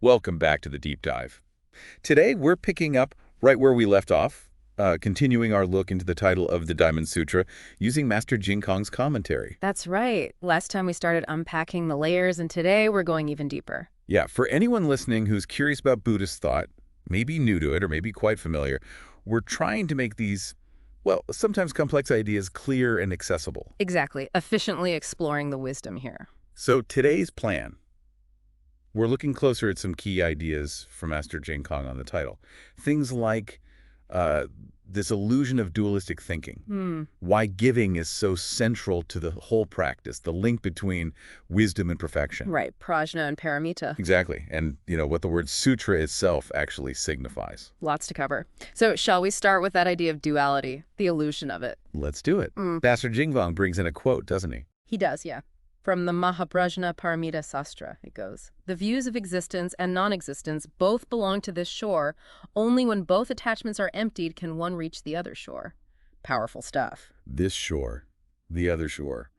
Welcome back to the deep dive. Today, we're picking up right where we left off, continuing our look into the title of the Diamond Sutra using Master Jing Kong's commentary. That's right. Last time we started unpacking the layers, and today we're going even deeper. Yeah, for anyone listening who's curious about Buddhist thought, maybe new to it or maybe quite familiar, we're trying to make these, well, sometimes complex ideas clear and accessible. Exactly. Efficiently exploring the wisdom here. So today's plan, we're looking closer at some key ideas from Master Jing Kong on the title. Things like this illusion of dualistic thinking, why giving is so central to the whole practice, the link between wisdom and perfection. Right, Prajna and Paramita. Exactly. And, what the word sutra itself actually signifies. Lots to cover. So shall we start with that idea of duality, the illusion of it? Let's do it. Master Jing Vong brings in a quote, doesn't he? He does, yeah. From the Mahaprajana Paramita Sastra, it goes, "The views of existence and non-existence both belong to this shore. Only when both attachments are emptied can one reach the other shore." Powerful stuff. This shore, the other shore.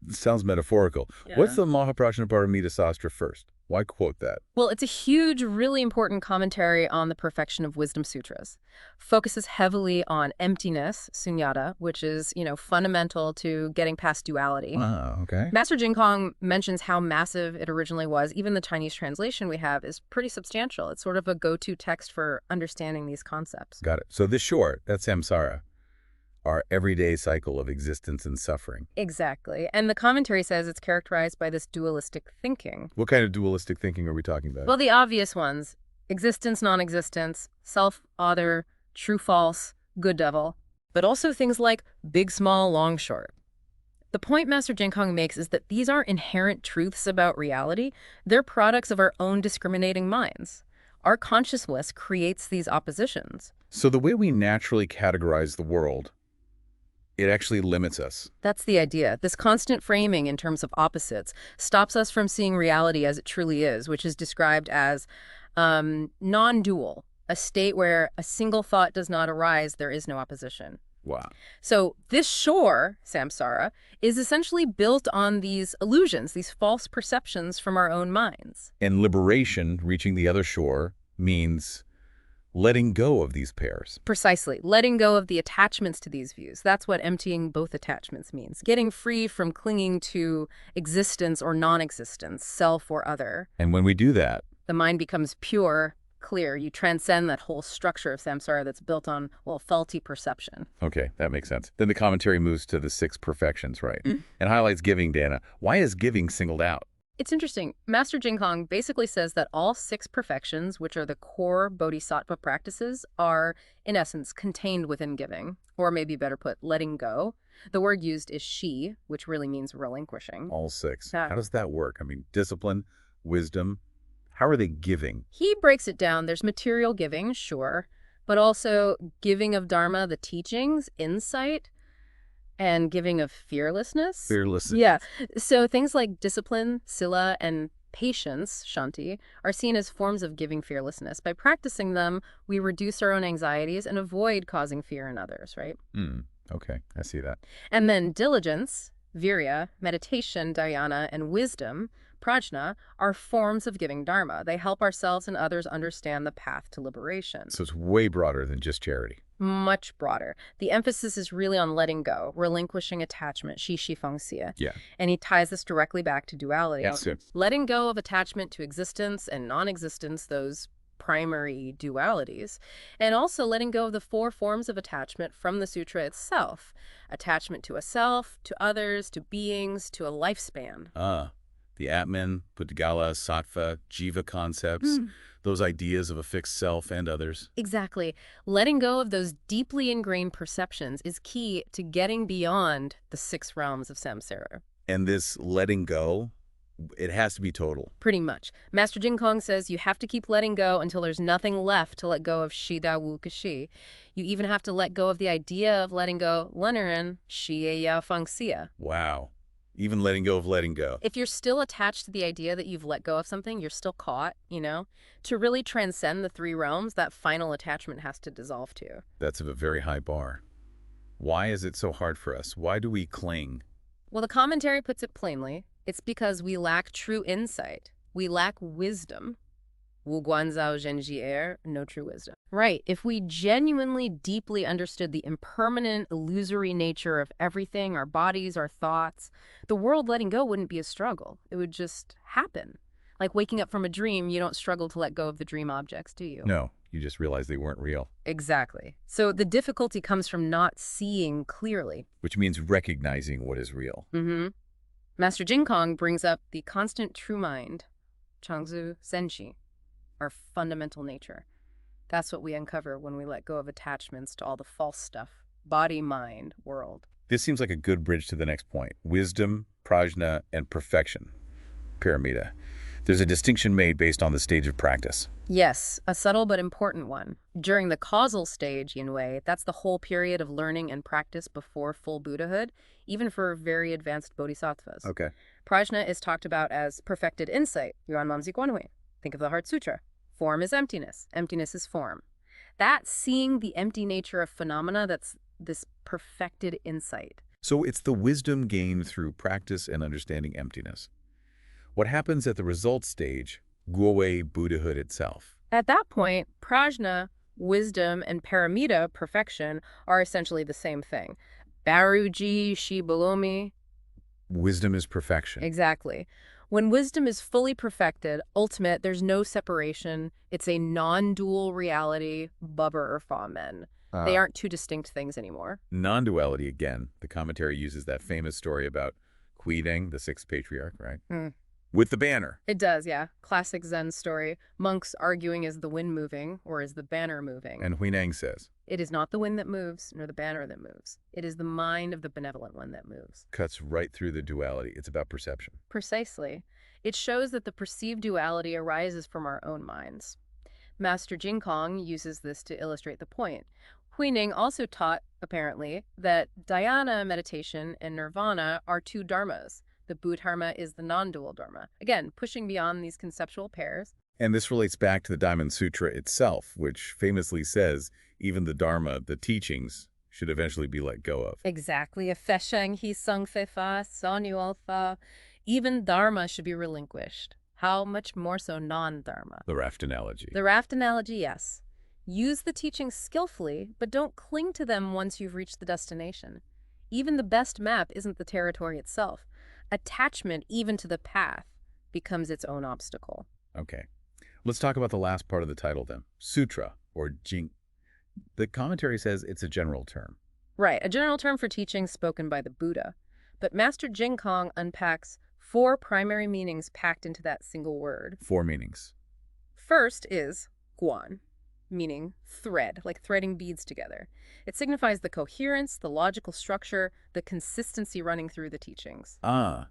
Sounds metaphorical. Yeah. What's the Mahaprajana Paramita Sastra first? Why quote that? Well, it's a huge, really important commentary on the Perfection of Wisdom Sutras. Focuses heavily on emptiness, sunyata, which is, fundamental to getting past duality. Okay. Master Jing Kong mentions how massive it originally was. Even the Chinese translation we have is pretty substantial. It's sort of a go-to text for understanding these concepts. Got it. So this shore, that's samsara, our everyday cycle of existence and suffering. Exactly. And the commentary says it's characterized by this dualistic thinking. What kind of dualistic thinking are we talking about? Well, the obvious ones: existence, non-existence, self, other, true, false, good, devil, but also things like big, small, long, short. The point Master Jing Kong makes is that these aren't inherent truths about reality. They're products of our own discriminating minds. Our consciousness creates these oppositions. So the way we naturally categorize the world, it actually limits us. That's the idea. This constant framing in terms of opposites stops us from seeing reality as it truly is, which is described as non-dual, a state where a single thought does not arise, there is no opposition. Wow. So this shore, samsara, is essentially built on these illusions, these false perceptions from our own minds. And liberation, reaching the other shore, means letting go of these pairs. Precisely. Letting go of the attachments to these views. That's what emptying both attachments means. Getting free from clinging to existence or non-existence, self or other. And when we do that, the mind becomes pure, clear. You transcend that whole structure of samsara that's built on, faulty perception. Okay, that makes sense. Then the commentary moves to the 6 perfections, right? And highlights giving, Dana. Why is giving singled out? It's interesting. Master Jing Kong basically says that all 6 perfections, which are the core bodhisattva practices, are, in essence, contained within giving. Or maybe better put, letting go. The word used is shi, which really means relinquishing. All 6. How does that work? I mean, discipline, wisdom, how are they giving? He breaks it down. There's material giving, sure, but also giving of dharma, the teachings, insight, and giving of fearlessness. Fearlessness. Yeah. So things like discipline, sila, and patience, shanti, are seen as forms of giving fearlessness. By practicing them, we reduce our own anxieties and avoid causing fear in others, right? Okay, I see that. And then diligence, virya, meditation, dhyana, and wisdom, prajna, are forms of giving dharma. They help ourselves and others understand the path to liberation. So it's way broader than just charity. Much broader. The emphasis is really on letting go, relinquishing attachment, shi feng xie. Yeah. And he ties this directly back to duality. Yes. Letting go of attachment to existence and non-existence, those primary dualities, and also letting go of the 4 forms of attachment from the sutra itself. Attachment to a self, to others, to beings, to a lifespan. The Atman, Pudgala, Sattva, Jiva concepts, those ideas of a fixed self and others. Exactly. Letting go of those deeply ingrained perceptions is key to getting beyond the 6 realms of samsara. And this letting go, it has to be total. Pretty much. Master Jing Kong says you have to keep letting go until there's nothing left to let go of shi da wu ke shi. You even have to let go of the idea of letting go, lenerin, shi ya feng xia. Wow. Even letting go of letting go. If you're still attached to the idea that you've let go of something, you're still caught, To really transcend the 3 realms, that final attachment has to dissolve too. That's a very high bar. Why is it so hard for us? Why do we cling? Well, the commentary puts it plainly. It's because we lack true insight. We lack wisdom. wu guanzao zhenji no true wisdom. Right. If we genuinely deeply understood the impermanent, illusory nature of everything, our bodies, our thoughts, the world letting go wouldn't be a struggle. It would just happen. Like waking up from a dream, you don't struggle to let go of the dream objects, do you? No, you just realize they weren't real. Exactly. So the difficulty comes from not seeing clearly. Which means recognizing what is real. Master Jing Kong brings up the constant true mind, Changzu Senshi, our fundamental nature. That's what we uncover when we let go of attachments to all the false stuff, body, mind, world. This seems like a good bridge to the next point. Wisdom, prajna, and perfection, Paramita. There's a distinction made based on the stage of practice. Yes, a subtle but important one. During the causal stage, Yinwei, that's the whole period of learning and practice before full Buddhahood, even for very advanced bodhisattvas. Okay. Prajna is talked about as perfected insight. Think of the Heart Sutra. Form is emptiness. Emptiness is form. That's seeing the empty nature of phenomena, that's this perfected insight. So it's the wisdom gained through practice and understanding emptiness. What happens at the result stage, Guowei Buddhahood itself? At that point, prajna, wisdom, and paramita, perfection, are essentially the same thing. Baruji, Shibolomi. Wisdom is perfection. Exactly. When wisdom is fully perfected, ultimate, there's no separation. It's a non-dual reality, bubber or famen. They aren't two distinct things anymore. Non-duality, again. The commentary uses that famous story about Huideng, the sixth patriarch, right? With the banner. It does, yeah. Classic Zen story. Monks arguing, is the wind moving or is the banner moving? And Huineng says, it is not the wind that moves, nor the banner that moves. It is the mind of the benevolent one that moves. Cuts right through the duality. It's about perception. Precisely. It shows that the perceived duality arises from our own minds. Master Jing Kong uses this to illustrate the point. Huineng also taught, apparently, that dhyana meditation and nirvana are two dharmas. The Buddharma is the non-dual dharma. Again, pushing beyond these conceptual pairs. And this relates back to the Diamond Sutra itself, which famously says even the dharma, the teachings, should eventually be let go of. Exactly. Even dharma should be relinquished. How much more so non-dharma? The raft analogy. The raft analogy, yes. Use the teachings skillfully, but don't cling to them once you've reached the destination. Even the best map isn't the territory itself. Attachment, even to the path, becomes its own obstacle. Okay. Let's talk about the last part of the title then. Sutra, or Jing. The commentary says it's a general term. Right, a general term for teachings spoken by the Buddha. But Master Jing Kong unpacks 4 primary meanings packed into that single word. 4 meanings. First is guan, meaning thread, like threading beads together. It signifies the coherence, the logical structure, the consistency running through the teachings.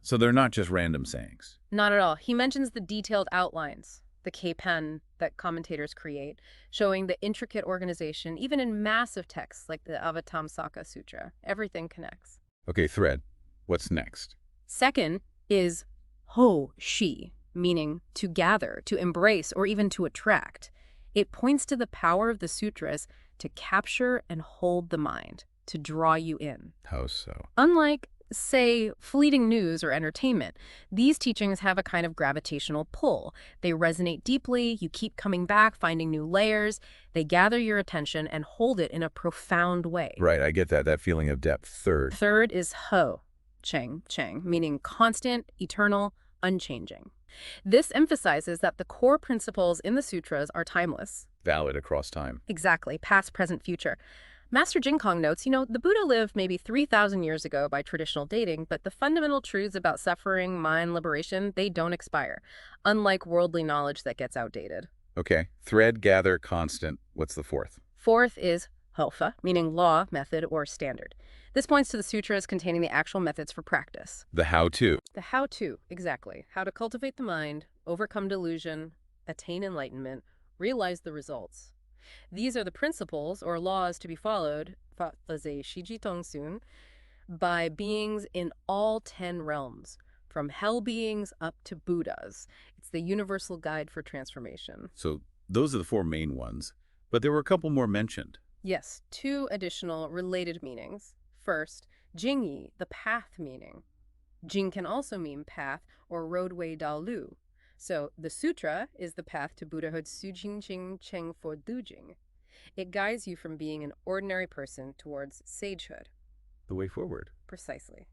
So they're not just random sayings. Not at all. He mentions the detailed outlines, the keipan that commentators create, showing the intricate organization, even in massive texts like the Avatamsaka Sutra. Everything connects. Okay, thread. What's next? Second is ho shi, meaning to gather, to embrace, or even to attract. It points to the power of the sutras to capture and hold the mind, to draw you in. How so? Unlike, say, fleeting news or entertainment, these teachings have a kind of gravitational pull. They resonate deeply, you keep coming back, finding new layers. They gather your attention and hold it in a profound way. Right, I get that feeling of depth. Third is ho, cheng, meaning constant, eternal, unchanging. This emphasizes that the core principles in the sutras are timeless. Valid across time. Exactly, past, present, future. Master Jing Kong notes, the Buddha lived maybe 3,000 years ago by traditional dating, but the fundamental truths about suffering, mind, liberation, they don't expire, unlike worldly knowledge that gets outdated. Okay, thread, gather, constant. What's the fourth? Fourth is hofa, meaning law, method, or standard. This points to the sutras containing the actual methods for practice. The how-to. The how-to, exactly. How to cultivate the mind, overcome delusion, attain enlightenment, realize the results. These are the principles or laws to be followed by beings in all 10 realms, from hell beings up to Buddhas. It's the universal guide for transformation. So those are the 4 main ones, but there were a couple more mentioned. Yes, 2 additional related meanings. First, Jingyi, the path meaning. Jing can also mean path or roadway dalu. So the sutra is the path to Buddhahood Sujing Ching Cheng for Dujing. It guides you from being an ordinary person towards sagehood. The way forward. Precisely.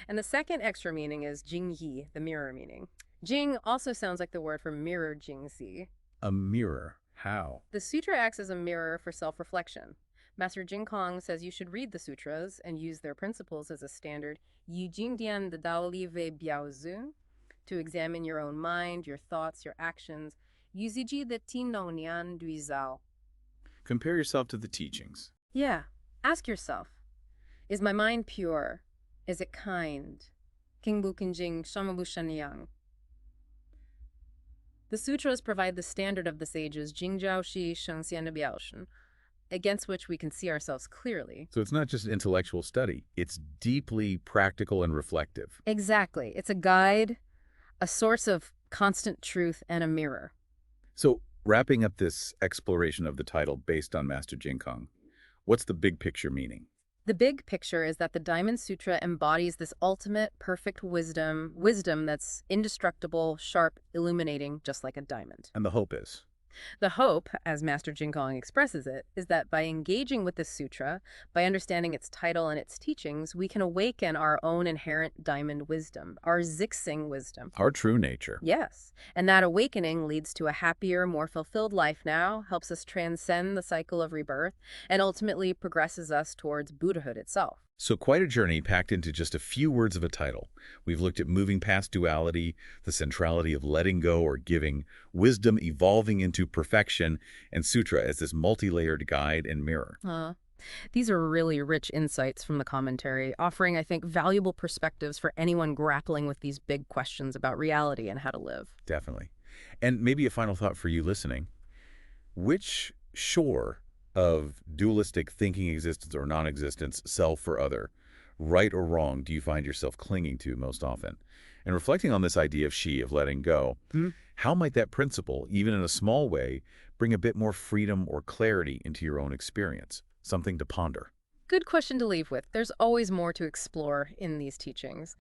And the second extra meaning is Jing Yi, the mirror meaning. Jing also sounds like the word for mirror, Jing Zi. A mirror. How? The sutra acts as a mirror for self-reflection. Master Jing Kong says you should read the sutras and use their principles as a standard Yi Jing Dian de Dao Li Wei Biao Zu, to examine your own mind, your thoughts, your actions. Yu Zi Ji de Ti Nong Nian Dui Zao. Compare yourself to the teachings. Yeah. Ask yourself, is my mind pure? Is it kind? Kingbu Kinjing Shamabu Shanyang. The sutras provide the standard of the sages, Jingzhao Shi Shengxian Biaoshen, against which we can see ourselves clearly. So it's not just intellectual study. It's deeply practical and reflective. Exactly. It's a guide, a source of constant truth, and a mirror. So wrapping up this exploration of the title based on Master Jing Kong, what's the big picture meaning? The big picture is that the Diamond Sutra embodies this ultimate, perfect wisdom that's indestructible, sharp, illuminating, just like a diamond. And the hope is? The hope, as Master Jing Kong expresses it, is that by engaging with this sutra, by understanding its title and its teachings, we can awaken our own inherent diamond wisdom, our Zixing wisdom. Our true nature. Yes. And that awakening leads to a happier, more fulfilled life now, helps us transcend the cycle of rebirth, and ultimately progresses us towards Buddhahood itself. So quite a journey packed into just a few words of a title. We've looked at moving past duality, the centrality of letting go or giving, wisdom evolving into perfection, and sutra as this multi-layered guide and mirror. These are really rich insights from the commentary, offering, I think, valuable perspectives for anyone grappling with these big questions about reality and how to live. Definitely. And maybe a final thought for you listening. Which shore of dualistic thinking existence or non-existence, self or other, right or wrong, do you find yourself clinging to most often? And reflecting on this idea of she, of letting go, how might that principle, even in a small way, bring a bit more freedom or clarity into your own experience? Something to ponder. Good question to leave with. There's always more to explore in these teachings.